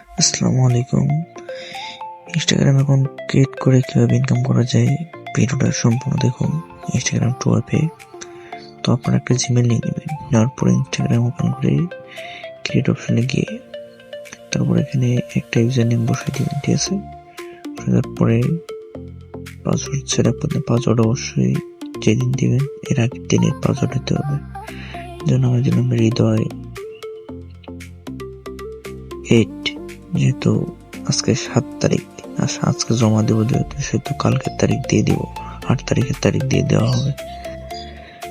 আসসালামু আলাইকুম। Instagram account create করে কীভাবে ইনকাম করা যায় ভিডিওটা সম্পূর্ণ দেখুন ইনস্টাগ্রাম টু অ্যাপে। তো আপনারা একটা জিমেল নিয়ে নেবেন, নেওয়ার পরে ইনস্টাগ্রাম ওপেন করে ক্রিয়েট অপশনে গিয়ে তারপর এখানে একটা ইউজার নেম বসাই দেবেন, ঠিক আছে। তারপরে পাসওয়ার্ড সেট আপ করতে পাসওয়ার্ড অবশ্যই যেদিন দিবেন এর আগের দিনের পাসওয়ার্ড হতে হবে। যেন আমার দিলাম হৃদয় 8, যেহেতু আজকে 7 তারিখ, আজকে জমা দেবো যেহেতু সেহেতু কালকের তারিখ দিয়ে দিব, 8 তারিখের তারিখ দিয়ে দেওয়া হবে।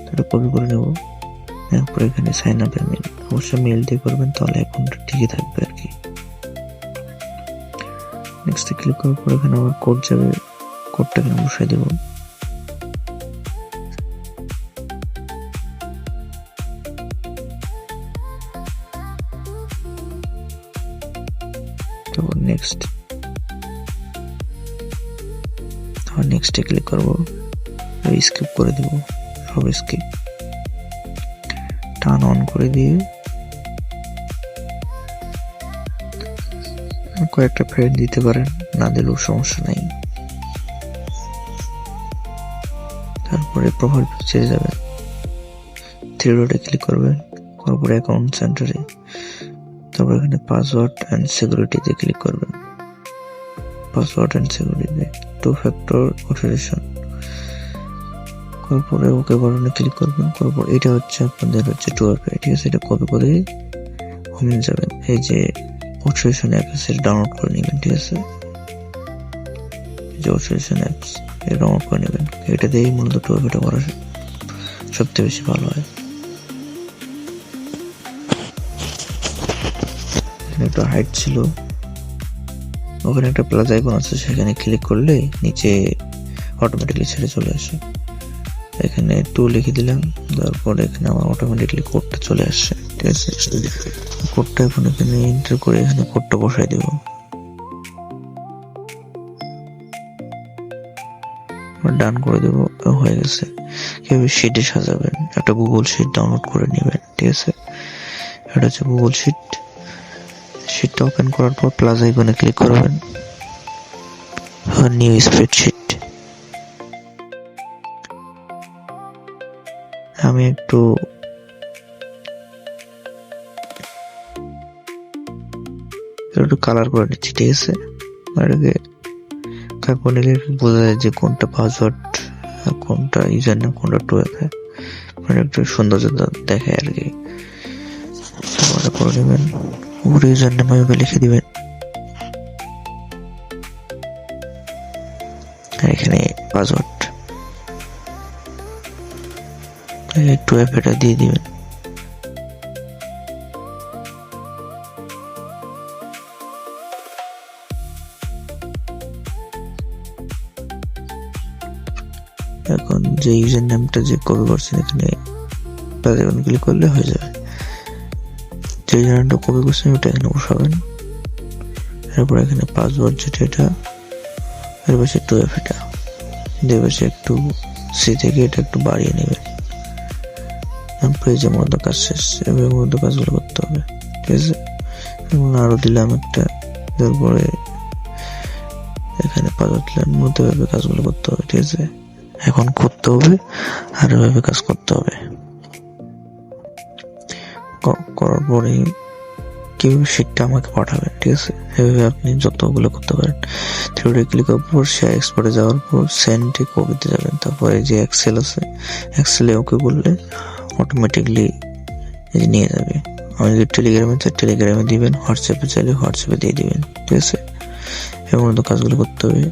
তাহলে কপি করে নেব। এরপর এখানে সাইন আপের মেল অবশ্যই মেল দিয়ে করবেন, তাহলে অ্যাকাউন্টটা ঠিকই থাকবে আর কি। নেক্সটে ক্লিক করার পর এখানে আমার কোড যাবে, কোডটা এখানে বসাই দেবো। তারপর নেক্সটে ক্লিক করবো, স্কিপ করে দিব, সব স্কিপ, টার্ন অন করে দিয়ে কয়েকটা ফ্রেন্ড দিতে পারেন, না দিলেও সমস্যা নাই। তারপরে প্রোফাইল পিকচারে যাবেন, থ্রি ডটে ক্লিক করবেন, করার পরে অ্যাকাউন্ট সেন্টারে, তারপর এখানে পাসওয়ার্ড অ্যান্ড সিকিউরিটিতে ক্লিক করবেন। পাসওয়ার্ড অ্যান্ড সিকিউরিটিতে 2 ফ্যাক্টর অথেন্টিকেশন করার পরে ওকে বাটনে ক্লিক করবেন। করার পর এটা হচ্ছে আপনাদের টু অ্যাপে, ঠিক আছে। এটা কপি করে হোমে যাবেন, এই যে অথেন্টিকেশন অ্যাপ সেটা ডাউনলোড করে নেবেন, ঠিক আছে। যে অথেন্টিকেশন অ্যাপস এটা ডাউনলোড করে নেবেন, এটা দিয়েই মূলত টু অ্যাপটা করা সবথেকে বেশি ভালো হয়। এখানে একটা হাইট ছিল, ওখানে একটা প্লাস আইকন আছে, সেখানে ক্লিক করলে নিচে অটোমেটিকলি ছেড়ে চলে আসে। এখানে 2 লিখে দিলাম, তারপর এখানে আমার অটোমেটিকলি কোডটা চলে আসছে, ঠিক আছে। কোডটা এখন এখানে এন্টার করে এখানে কোডটা বসাই দেব। ডান করে দেব, হয়ে গেছে। কিভাবে শিটে সাজাবেন, একটা গুগল শিট ডাউনলোড করে নেবেন, ঠিক আছে। এটা হচ্ছে গুগল শিট। শিটটা ওপেন করার পর প্লাস আইকনে ক্লিক করবেন, নিউ স্প্রেডশিট। আমি একটু কালার করে নিচ্ছি, ঠিক আছে। এটাকে তারপরে বোঝা যায় যে কোনটা পাসওয়ার্ড, কোনটা ইউজার নেম, কোনটা টু অ্যাপে, মানে একটু সৌন্দর্য দেখায় আর কি। তারপরে করে নেবেন, উপরে ইউজার নেম এভাবে লিখে দিবেন, আর এখানে পাসওয়ার্ড টু অ্যাপ এটা দিয়ে দিবেন। এখন যে ইউজার নেমটা যে কপি করছেন এখানে ক্লিক করলে হয়ে যাবে। যে ইউজার নেমটা কপি করছেন ওটা এখানে বসাবেন। এরপর এখানে পাসওয়ার্ড যেটা, এটা এর পাশে টু অ্যাপ, এটা দুই পাশে একটু সি থেকে এটা একটু বাড়িয়ে নেবেন। তারপরে যে মূলত কাজ শেষ, এভাবে মূলত কাজগুলো করতে হবে, ঠিক আছে। আরো দিলাম একটা, তারপরে এখানে পাসওয়ার্ড দিলাম, মূলত এভাবে কাজগুলো করতে হবে, ঠিক আছে। এখন করতে হবে আর এভাবে কাজ করতে হবে। করার পরে কিভাবে শিটটা আমাকে পাঠাবেন, ঠিক আছে। এভাবে আপনি যতগুলো করতে পারেন। থ্রিডে ক্লিক করার পর শেয়ার এক্সপোর্টে যাওয়ার পর সেন্ডে কপিতে যাবেন, তারপরে যে এক্সেল আছে এক্সেলে ওকে বললে অটোমেটিকলি নিয়ে যাবে। আমি যদি টেলিগ্রামে চাই টেলিগ্রামে দিবেন, হোয়াটসঅ্যাপে চাইলে হোয়াটসঅ্যাপে দিয়ে দিবেন, ঠিক আছে। এমন তো কাজগুলো করতে হবে।